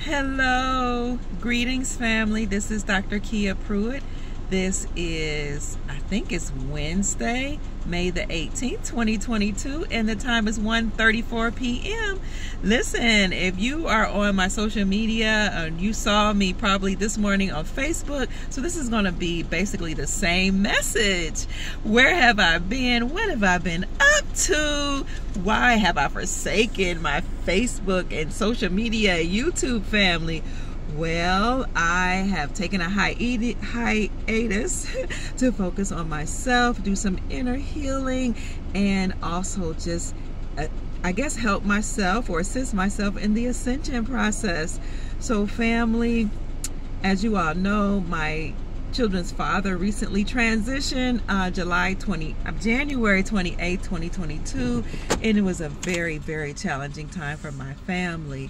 Hello, greetings family. This is Dr. Kia Pruitt. This is, I think it's Wednesday, May the 18th, 2022, and the time is 1:34 p.m. Listen, if you are on my social media, and you saw me probably this morning on Facebook, so this is going to be basically the same message. Where have I been? What have I been up to? Why have I forsaken my Facebook and social media YouTube family? Well, I have taken a hiatus to focus on myself, do some inner healing, and also just, I guess, help myself or assist myself in the ascension process. So family, as you all know, my children's father recently transitioned January 28, 2022, and it was a very, very challenging time for my family.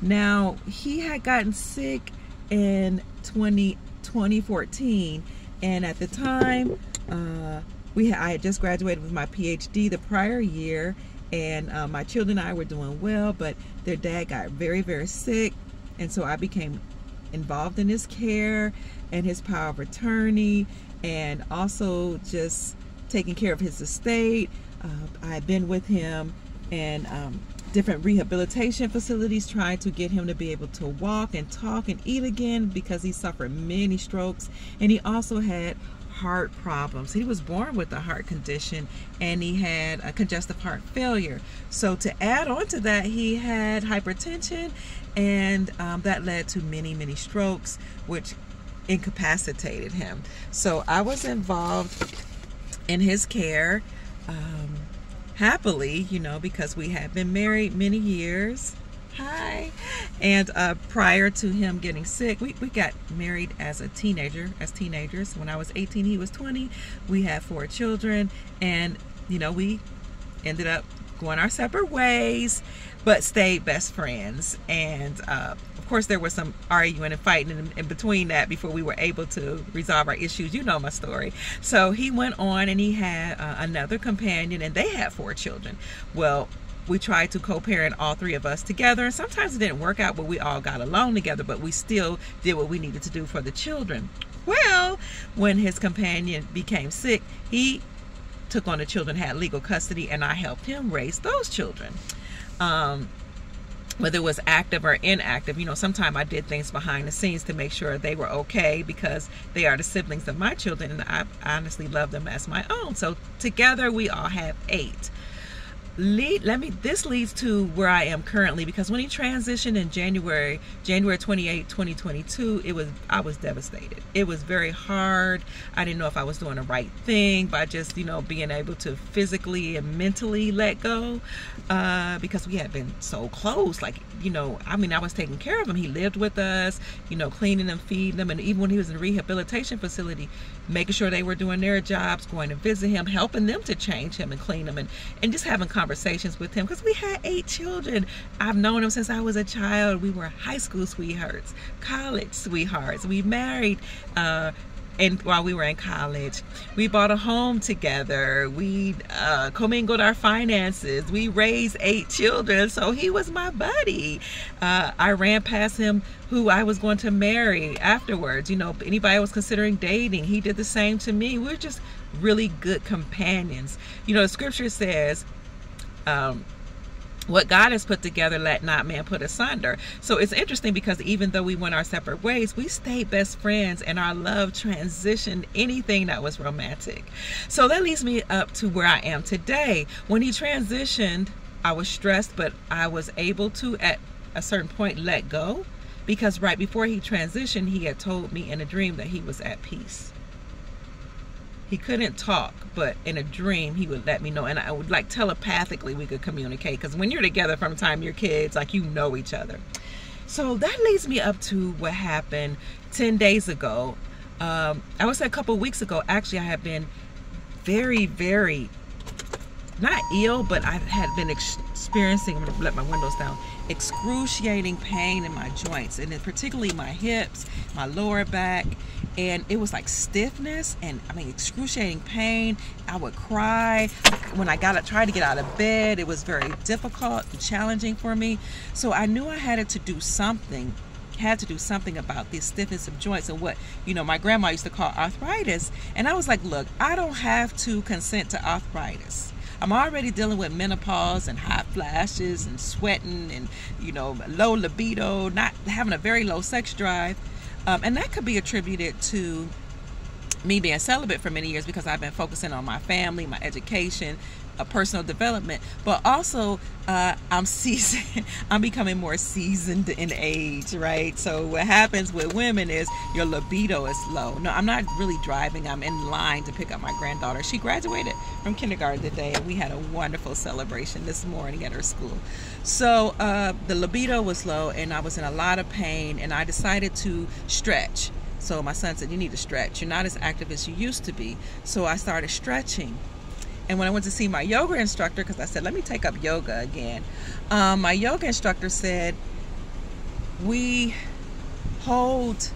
Now, he had gotten sick in 2014, and at the time, I had just graduated with my PhD the prior year, and my children and I were doing well, but their dad got very, very sick, and so I became involved in his care and his power of attorney, and also just taking care of his estate. I've been with him and different rehabilitation facilities, trying to get him to be able to walk and talk and eat again, because he suffered many strokes, and he also had heart problems. He was born with a heart condition, and he had a congestive heart failure. So to add on to that, he had hypertension, and that led to many, many strokes, which incapacitated him. So I was involved in his care, happily, you know, because we had been married many years. Hi. And prior to him getting sick, we got married as teenagers. When I was 18, he was 20. We had 4 children, and you know, we ended up going our separate ways, but stayed best friends. And of course, there was some arguing and fighting in between that before we were able to resolve our issues. You know my story. So he went on, and he had another companion, and they had 4 children. Well, we tried to co-parent all 3 of us together, and sometimes it didn't work out, but we all got along together, but we still did what we needed to do for the children. Well, when his companion became sick, he took on the children, had legal custody, and I helped him raise those children. Whether it was active or inactive, you know, sometimes I did things behind the scenes to make sure they were okay, because they are the siblings of my children, and I honestly love them as my own. So together we all have 8. This leads to where I am currently, because when he transitioned in January 28, 2022, I was devastated. It was very hard. I didn't know if I was doing the right thing by just, you know, being able to physically and mentally let go, because we had been so close. Like, you know, I mean, I was taking care of him. He lived with us, you know, cleaning them, feeding them, and even when he was in a rehabilitation facility, making sure they were doing their jobs, going to visit him, helping them to change him and clean them, and just having conversations with him, because we had 8 children. I've known him since I was a child. We were high school sweethearts, college sweethearts. We married and while we were in college. We bought a home together. We commingled our finances. We raised 8 children. So he was my buddy. I ran past him who I was going to marry afterwards. You know, anybody was considering dating, he did the same to me. We're just really good companions. You know, the scripture says, what God has put together, let not man put asunder. So it's interesting, because even though we went our separate ways, we stayed best friends, and our love transitioned anything that was romantic. So that leads me up to where I am today. When he transitioned, I was stressed, but I was able to, at a certain point, let go, because right before he transitioned, he had told me in a dream that he was at peace. He couldn't talk, but in a dream, he would let me know. And I would, like, telepathically, we could communicate. Because when you're together from the time you're kids, like, you know each other. So that leads me up to what happened 10 days ago. I would say a couple weeks ago, actually, I have been very, very, not ill, but I had been experiencing, I'm going to let my windows down, excruciating pain in my joints, and then particularly my hips, my lower back, and it was like stiffness and, I mean, excruciating pain. I would cry when I tried to get out of bed. It was very difficult and challenging for me. So I knew I had to do something had to do something about the stiffness of joints and what, my grandma used to call arthritis. And I was like, look, I don't have to consent to arthritis. I'm already dealing with menopause and hot flashes and sweating and, low libido, not having a very low sex drive. And that could be attributed to me being celibate for many years because I've been focusing on my family, my education, personal development, but also I'm seasoned. I'm becoming more seasoned in age, right? So what happens with women is your libido is low. No, I'm not really driving. I'm in line to pick up my granddaughter. She graduated from kindergarten today, and we had a wonderful celebration this morning at her school. So the libido was low, and I was in a lot of pain, and I decided to stretch. So my son said, you need to stretch. You're not as active as you used to be. So I started stretching. And when I went to see my yoga instructor, because I said, let me take up yoga again, my yoga instructor said, we hold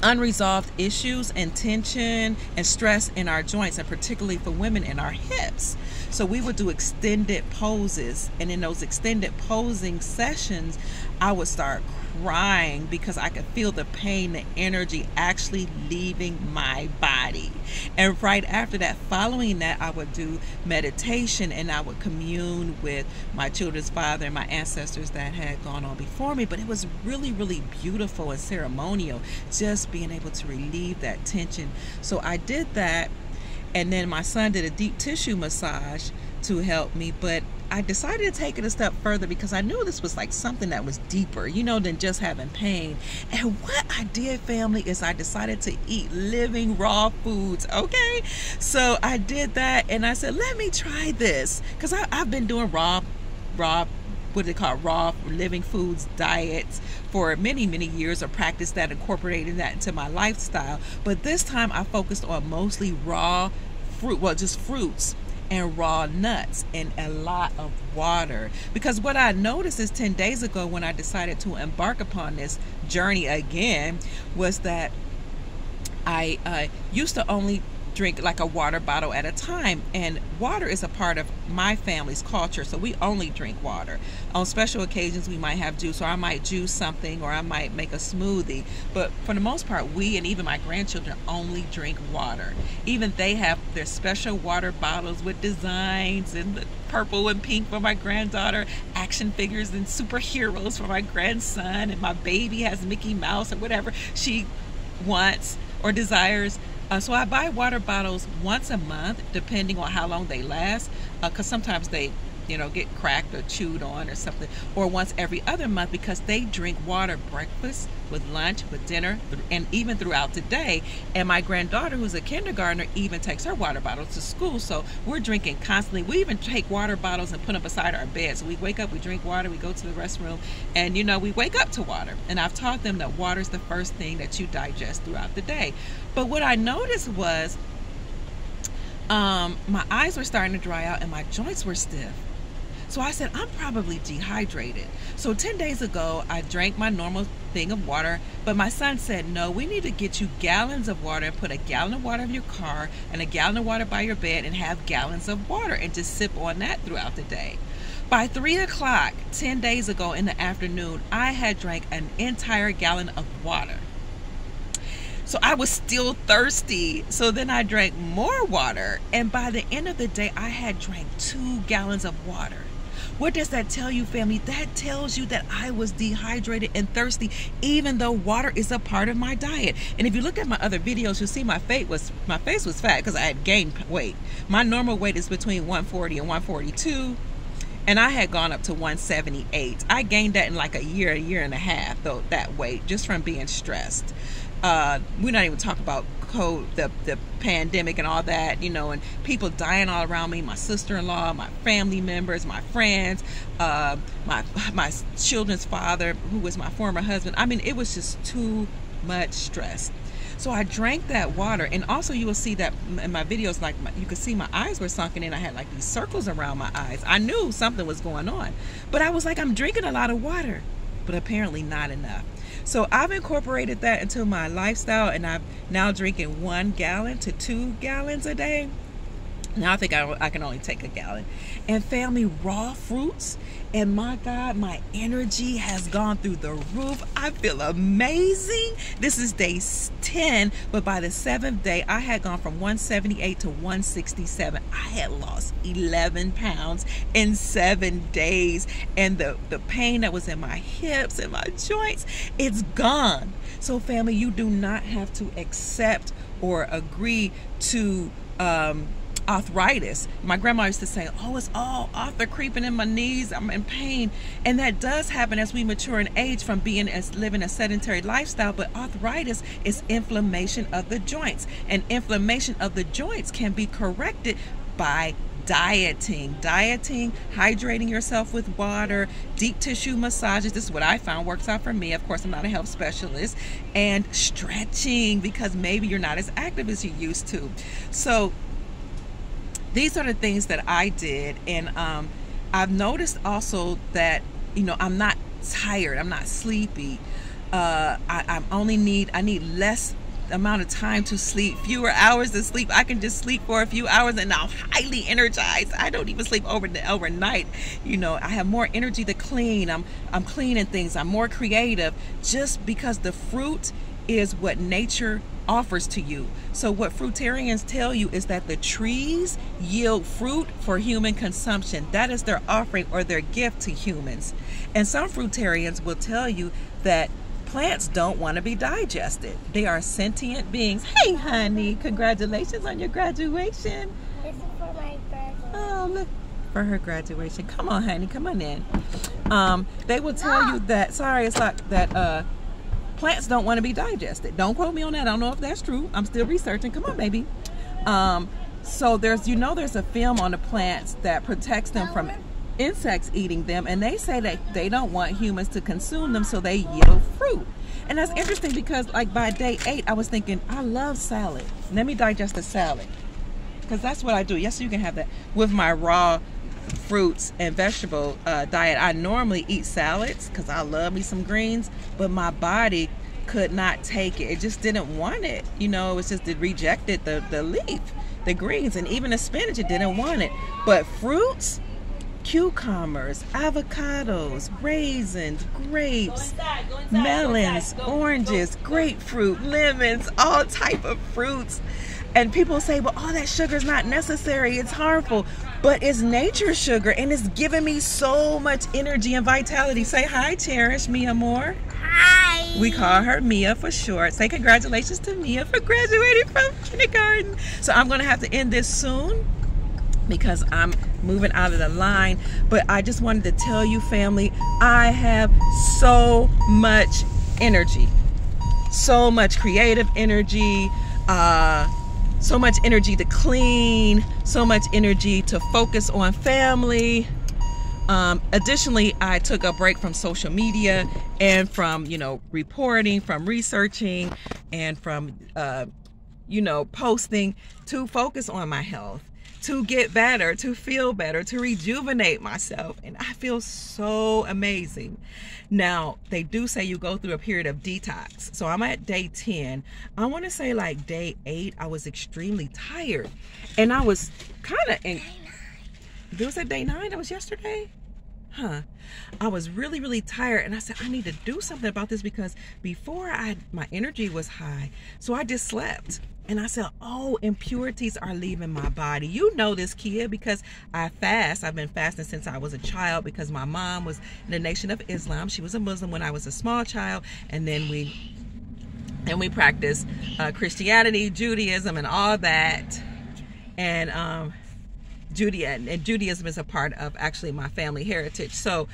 unresolved issues and tension and stress in our joints, and particularly for women in our hips. So we would do extended poses, and in those extended posing sessions, I would start crying because I could feel the pain, the energy actually leaving my body. And right after that, following that, I would do meditation, and I would commune with my children's father and my ancestors that had gone on before me. But it was really, really beautiful and ceremonial, just being able to relieve that tension. So I did that, and then my son did a deep tissue massage to help me. But I decided to take it a step further because I knew this was like something that was deeper, than just having pain. And what I did, family, is I decided to eat living raw foods. Okay, so I did that, and I said, let me try this, because I've been doing raw what they call raw living foods diets for many, many years, or practiced that, incorporating that into my lifestyle. But this time I focused on mostly raw fruit, just fruits and raw nuts, and a lot of water. Because what I noticed is 10 days ago, when I decided to embark upon this journey again, was that I used to only drink like a water bottle at a time, and water is a part of my family's culture, so we only drink water. On special occasions we might have juice, or I might juice something, or I might make a smoothie, but for the most part, we and even my grandchildren only drink water. Even they have their special water bottles with designs, and the purple and pink for my granddaughter, action figures and superheroes for my grandson, and my baby has Mickey Mouse or whatever she wants or desires. So I buy water bottles once a month, depending on how long they last, because sometimes they, get cracked or chewed on or something, or once every other month, because they drink water breakfast, with lunch, with dinner, and even throughout the day. And my granddaughter, who's a kindergartner, even takes her water bottles to school. So we're drinking constantly. We even take water bottles and put them beside our bed. So we wake up, we drink water, we go to the restroom, and we wake up to water. And I've taught them that water is the first thing that you digest throughout the day. But what I noticed was my eyes were starting to dry out and my joints were stiff. So I said, I'm probably dehydrated. So 10 days ago, I drank my normal thing of water, but my son said, no, we need to get you gallons of water, and put a gallon of water in your car and a gallon of water by your bed, and have gallons of water, and just sip on that throughout the day. By 3 o'clock, 10 days ago in the afternoon, I had drank an entire gallon of water. So I was still thirsty. So then I drank more water, and by the end of the day, I had drank 2 gallons of water. What does that tell you, family? That tells you that I was dehydrated and thirsty, even though water is a part of my diet. And if you look at my other videos, you'll see my face was fat because I had gained weight. My normal weight is between 140 and 142, and I had gone up to 178. I gained that in like a year and a half, though, that weight, just from being stressed. We're not even talking about the pandemic and all that, and people dying all around me, my sister-in-law, my family members, my friends, my children's father, who was my former husband. I mean, it was just too much stress. So I drank that water, and also you will see that in my videos, like you could see my eyes were sunken in. I had like these circles around my eyes. I knew something was going on, but I was like, I'm drinking a lot of water, but apparently not enough. So I've incorporated that into my lifestyle, and I'm now drinking 1 gallon to 2 gallons a day. Now I think I can only take a gallon. And family, raw fruits. And my God, my energy has gone through the roof. I feel amazing. This is day 10, but by the 7th day, I had gone from 178 to 167. I had lost 11 pounds in 7 days. And the pain that was in my hips and my joints, it's gone. So family, you do not have to accept or agree to arthritis. My grandma used to say, oh, it's all arthur creeping in my knees, I'm in pain. And that does happen as we mature in age from living a sedentary lifestyle. But arthritis is inflammation of the joints, and inflammation of the joints can be corrected by dieting, hydrating yourself with water, deep tissue massages. This is what I found works out for me. Of course, I'm not a health specialist. And stretching, because maybe you're not as active as you used to. So these are the things that I did. And I've noticed also that, I'm not tired, I'm not sleepy. I need less amount of time to sleep, fewer hours to sleep. I can just sleep for a few hours and I'm highly energized. I don't even sleep overnight. I have more energy to clean. I'm cleaning things. I'm more creative, just because the fruit is what nature offers to you. So what fruitarians tell you is that the trees yield fruit for human consumption. That is their offering or their gift to humans. And some fruitarians will tell you that plants don't want to be digested. They are sentient beings. Hey, honey, congratulations on your graduation. This is for my graduation. Oh, look, for her graduation. Come on, honey, come on in. They will tell you that, plants don't want to be digested. Don't quote me on that. I don't know if that's true. I'm still researching. Come on, baby. So there's a film on the plants that protects them from insects eating them, and they say that they don't want humans to consume them, so they yield fruit. And that's interesting because by day 8, I was thinking, I love salad. Let me digest a salad, because that's what I do. Yes, you can have that with my raw fruits and vegetable diet. I normally eat salads because I love me some greens, but my body could not take it. It just didn't want it. It was just, it rejected the leaf, the greens, and even the spinach, it didn't want it. But fruits, cucumbers, avocados, raisins, grapes, melons, oranges, grapefruit, lemons, all type of fruits. And people say, well, all that sugar is not necessary, it's harmful. But it's nature's sugar, and it's giving me so much energy and vitality. Say hi, Cherish, Mia Moore. Hi. We call her Mia for short. Say congratulations to Mia for graduating from kindergarten. So I'm going to have to end this soon, because I'm moving out of the line. But I just wanted to tell you, family, I have so much energy, so much creative energy, so much energy to clean, so much energy to focus on family. Additionally, I took a break from social media and from, reporting, from researching, and from, posting, to focus on my health, to get better, to feel better, to rejuvenate myself. And I feel so amazing. Now, they do say you go through a period of detox. So I'm at day 10. I want to say day 8, I was extremely tired. And I was kind of in... Was that day 9? That was yesterday? Huh. I was really, really tired, and I said, I need to do something about this, because before my energy was high. So I just slept. And I said, oh, impurities are leaving my body. You know this, Kia, because I fast. I've been fasting since I was a child, because my mom was in the Nation of Islam. She was a Muslim when I was a small child. And then we practiced Christianity, Judaism, and all that. And Judaism is a part of actually my family heritage. So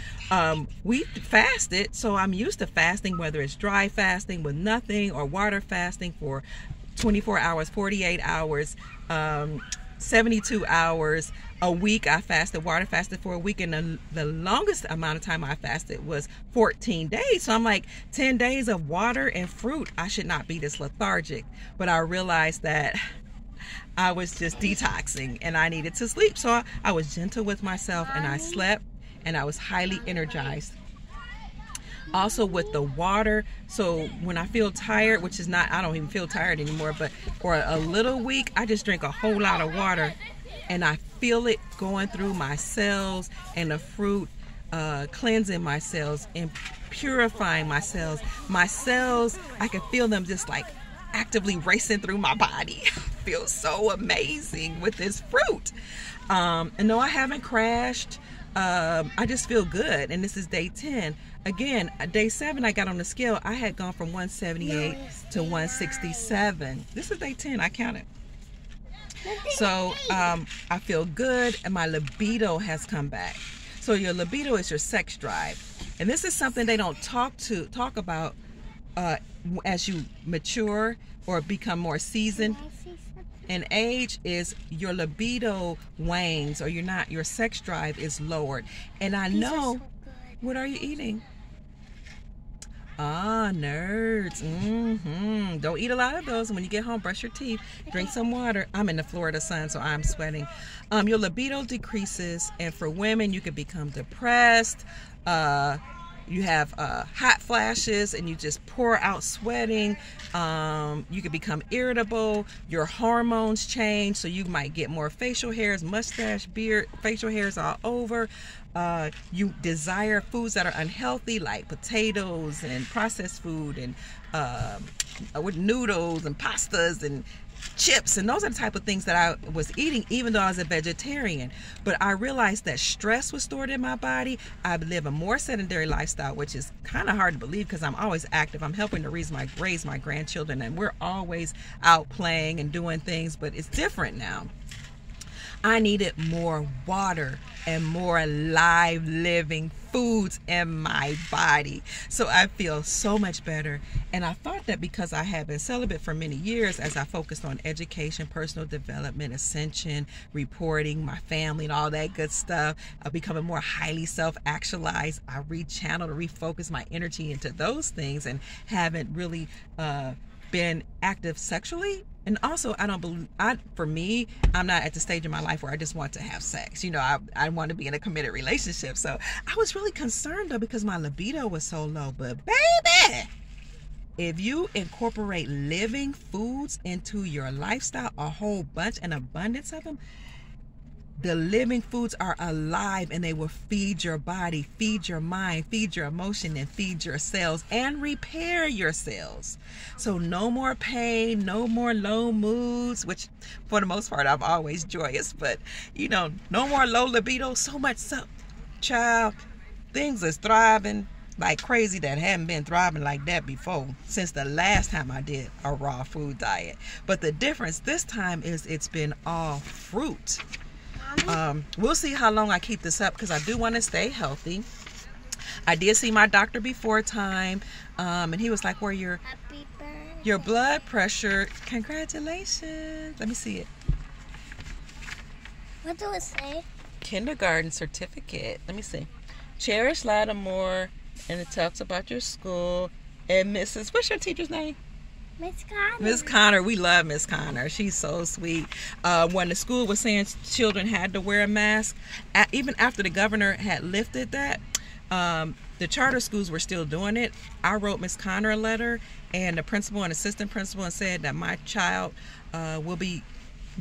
we fasted. So I'm used to fasting, whether it's dry fasting with nothing or water fasting for 24 hours, 48 hours, 72 hours, a week. I water fasted for a week, and the longest amount of time I fasted was 14 days. So I'm like, 10 days of water and fruit, I should not be this lethargic. But I realized that I was just detoxing and I needed to sleep. So I was gentle with myself, and I slept, and I was highly energized. Also with the water, so when I feel tired, which is not, I don't even feel tired anymore, but for a little week, I just drink a whole lot of water, and I feel it going through my cells, and the fruit cleansing my cells and purifying my cells. My cells, I can feel them just like actively racing through my body. Feels so amazing with this fruit. And no, I haven't crashed. I just feel good, and this is day 10. Again, day 7 I got on the scale. I had gone from 178 to 167. This is day 10. I counted. So I feel good, and my libido has come back. So your libido is your sex drive, and this is something they don't talk about as you mature or become more seasoned in age. Is your libido wanes, or your sex drive is lowered. And I know. So what are you eating? Nerds. Don't eat a lot of those. When you get home, brush your teeth, drink some water. I'm in the Florida sun, so I'm sweating. Your libido decreases, and for women, you can become depressed. You have hot flashes, and you just pour out sweating. You can become irritable. Your hormones change, so you might get more facial hairs, mustache, beard, facial hairs all over. You desire foods that are unhealthy, like potatoes and processed food, and with noodles and pastas and chips, and those are the type of things that I was eating even though I was a vegetarian. But I realized that stress was stored in my body. I live a more sedentary lifestyle, which is kind of hard to believe because I'm always active. I'm helping to raise my grandchildren, and we're always out playing and doing things, but it's different now. I needed more water and more live living foods in my body. So I feel so much better. And I thought that because I had been celibate for many years, as I focused on education, personal development, ascension, reporting, my family, and all that good stuff, becoming more highly self-actualized, I rechanneled or refocused my energy into those things, and haven't really been active sexually. And also, for me, I'm not at the stage in my life where I just want to have sex. I want to be in a committed relationship. So I was really concerned, though, because my libido was so low. But baby, if you incorporate living foods into your lifestyle, a whole bunch, an abundance of them, the living foods are alive, and they will feed your body, feed your mind, feed your emotion, and feed your cells, and repair your cells. So no more pain, no more low moods, which for the most part I'm always joyous, but no more low libido. So much so, child, things is thriving like crazy that haven't been thriving like that before since the last time I did a raw food diet. But the difference this time is it's been all fruit. We'll see how long I keep this up, because I do want to stay healthy. I did see my doctor before time, and he was like, "Where your blood pressure? Congratulations! Let me see it. What do it say? Kindergarten certificate. Let me see. Cherish Lattimore, and it talks about your school and Mrs. What's your teacher's name? Miss Connor. Miss Connor, we love Miss Connor. She's so sweet. When the school was saying children had to wear a mask, even after the governor had lifted that, the charter schools were still doing it. I wrote Miss Connor a letter, and the principal and assistant principal, and said that my child will be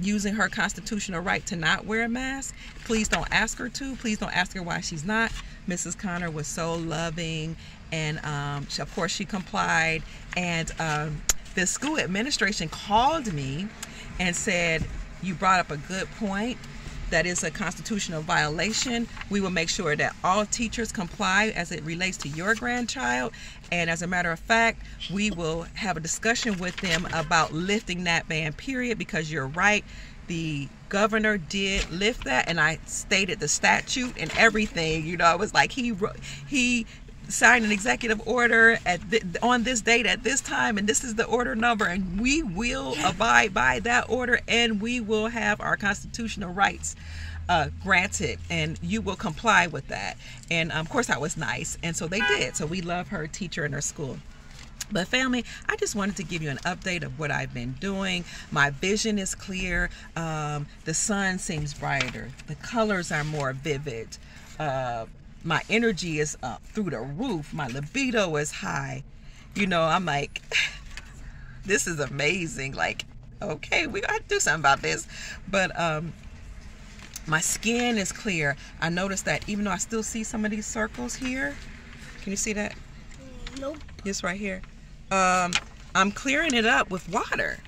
using her constitutional right to not wear a mask. Please don't ask her to. Please don't ask her why she's not. Mrs. Connor was so loving, and of course she complied. And the school administration called me and said, "You brought up a good point. That is a constitutional violation. We will make sure that all teachers comply as it relates to your grandchild. And as a matter of fact, we will have a discussion with them about lifting that ban, period, because you're right. The governor did lift that, and I stated the statute and everything. It was like he signed an executive order on this date at this time, and this is the order number, and we will abide by that order, and we will have our constitutional rights granted, and you will comply with that." And of course I was nice, and so they did. So we love her teacher and her school. But family, I just wanted to give you an update of what I've been doing. My vision is clear. The sun seems brighter. The colors are more vivid. My energy is up through the roof. My libido is high. I'm like, this is amazing. Like, okay, we got to do something about this. But My skin is clear. I noticed that even though I still see some of these circles here. Can you see that? Nope. Just right here. I'm clearing it up with water.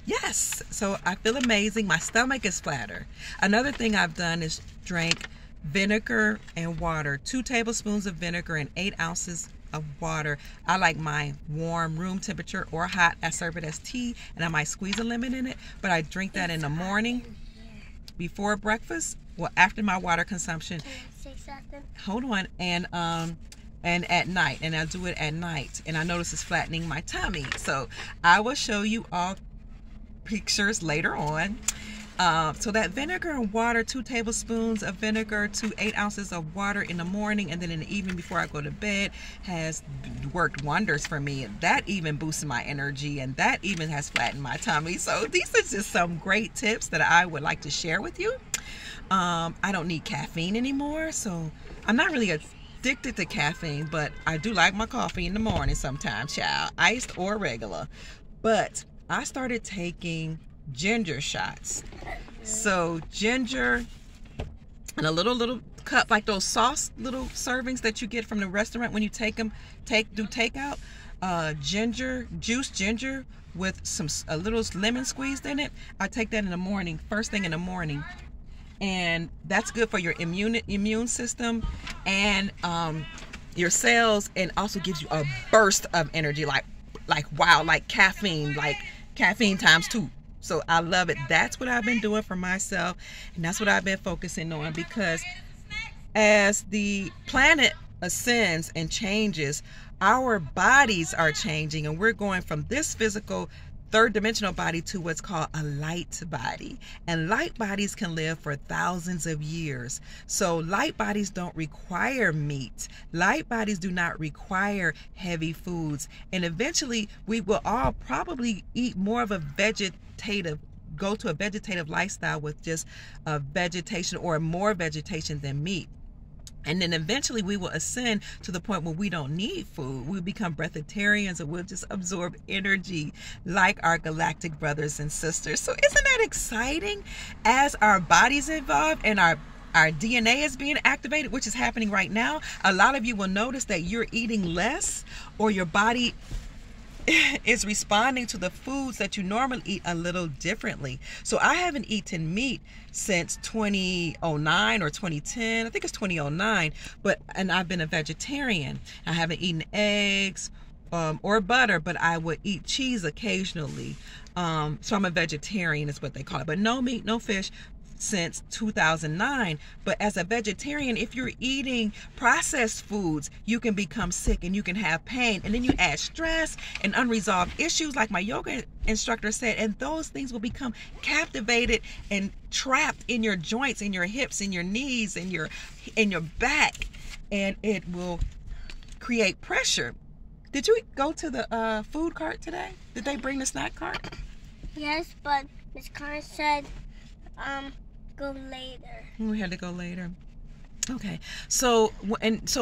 Yes. So I feel amazing. My stomach is flatter. Another thing I've done is drank vinegar and water. 2 tablespoons of vinegar and 8 ounces of water. I like mine warm, room temperature or hot. I serve it as tea, and I might squeeze a lemon in it, but I drink that in the morning before breakfast, well, after my water consumption. Can I say something? Hold on. And at night, and I do it at night, and I notice it's flattening my tummy. So I will show you all pictures later on. So that vinegar and water, 2 tablespoons of vinegar to 8 ounces of water in the morning, and then in the evening before I go to bed, has worked wonders for me. That even boosted my energy, and that even has flattened my tummy. So these are just some great tips that I would like to share with you. I don't need caffeine anymore, so I'm not really addicted to caffeine, but I do like my coffee in the morning sometimes, child, iced or regular. But I started taking ginger shots. So ginger in a little cup, like those sauce little servings that you get from the restaurant when you do takeout. Ginger with a little lemon squeezed in it. I take that in the morning, first thing in the morning, and that's good for your immune system and your cells, and also gives you a burst of energy, like wow, like caffeine times 2. So I love it. That's what I've been doing for myself, and that's what I've been focusing on, because as the planet ascends and changes, our bodies are changing, and we're going from this physical 3rd-dimensional body to what's called a light body. And light bodies can live for thousands of years. So light bodies don't require meat. Light bodies do not require heavy foods. And eventually we will all probably eat more of a go to a vegetative lifestyle with just vegetation or more vegetation than meat. And then eventually we will ascend to the point where we don't need food. We become breatharians, and we'll just absorb energy like our galactic brothers and sisters. So isn't that exciting? As our bodies evolve and our DNA is being activated, which is happening right now, a lot of you will notice that you're eating less, or your body is responding to the foods that you normally eat a little differently. So I haven't eaten meat since 2009 or 2010. I think it's 2009. And I've been a vegetarian. I haven't eaten eggs or butter, but I would eat cheese occasionally. So I'm a vegetarian is what they call it. But no meat, no fish since 2009. But as a vegetarian, if you're eating processed foods, you can become sick and you can have pain, and then you add stress and unresolved issues, like my yoga instructor said, and those things will become captivated and trapped in your joints, in your hips, in your knees, in your back, and it will create pressure. Did you go to the food cart today? Did they bring the snack cart? Yes, but Miss Karen said go later. We had to go later. Okay. So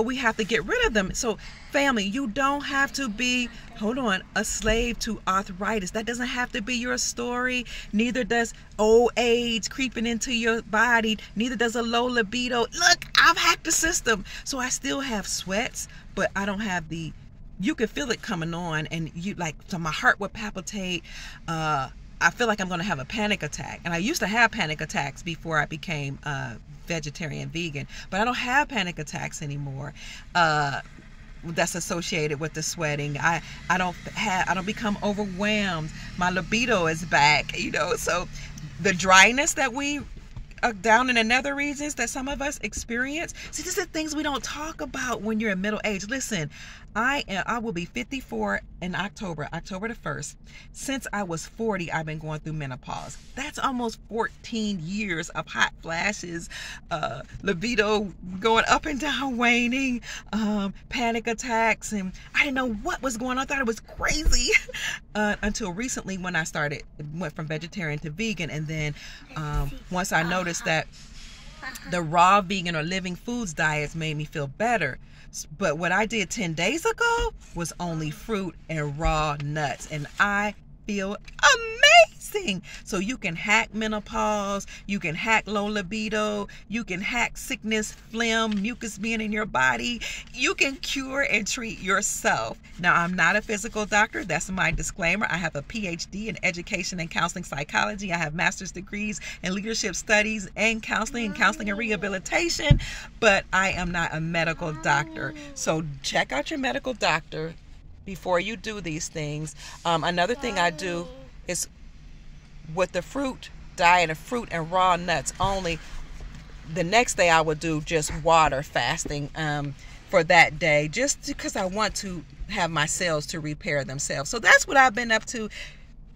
we have to get rid of them. So family, you don't have to be, a slave to arthritis. That doesn't have to be your story. Neither does old age creeping into your body. Neither does a low libido. Look, I've hacked the system. So I still have sweats, but I don't have you can feel it coming on, and so my heart would palpitate. I feel like I'm going to have a panic attack. And I used to have panic attacks before I became vegetarian, vegan, but I don't have panic attacks anymore. That's associated with the sweating. I don't become overwhelmed. My libido is back, so the dryness that we down in the nether regions that some of us experience. See, these are things we don't talk about when you're in middle age. Listen, I will be 54 in October the 1st. Since I was 40, I've been going through menopause. That's almost 14 years of hot flashes, libido going up and down, waning, panic attacks, and I didn't know what was going on. I thought it was crazy until recently when I went from vegetarian to vegan, and then once I noticed that the raw vegan or living foods diets made me feel better. But what I did 10 days ago was only fruit and raw nuts, and I feel amazing. blessing. So you can hack menopause, you can hack low libido, you can hack sickness, phlegm, mucus being in your body. You can cure and treat yourself. Now, I'm not a physical doctor. That's my disclaimer. I have a PhD in education and counseling psychology. I have master's degrees in leadership studies and counseling and rehabilitation, but I am not a medical doctor. So check out your medical doctor before you do these things. Another thing I do is with the fruit diet of fruit and raw nuts only. The next day I would do just water fasting for that day, just because I want to have my cells to repair themselves. So that's what I've been up to.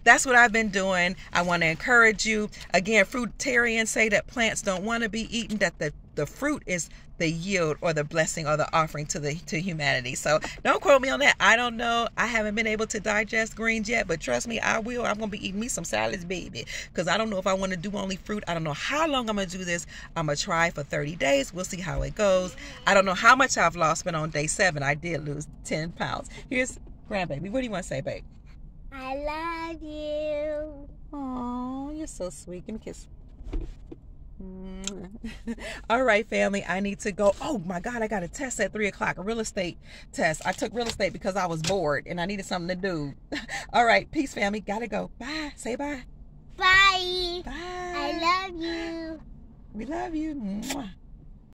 That's what I've been doing. I want to encourage you. Again, fruitarians say that plants don't want to be eaten, that the fruit is the yield or the blessing or the offering to humanity. So don't quote me on that. I don't know. I haven't been able to digest greens yet, but trust me, I will. I'm going to be eating me some salads, baby, because I don't know if I want to do only fruit. I don't know how long I'm going to do this. I'm going to try for 30 days. We'll see how it goes. I don't know how much I've lost, but on day 7, I did lose 10 pounds. Here's grandbaby. What do you want to say, babe? I love you. Oh, you're so sweet. Give me a kiss. All right, family, I need to go. Oh my God, I got a test at 3 o'clock, a real estate test. I took real estate because I was bored and I needed something to do. All right, peace, family. Gotta go. Bye. Say bye. Bye. Bye. I love you. We love you. Mwah.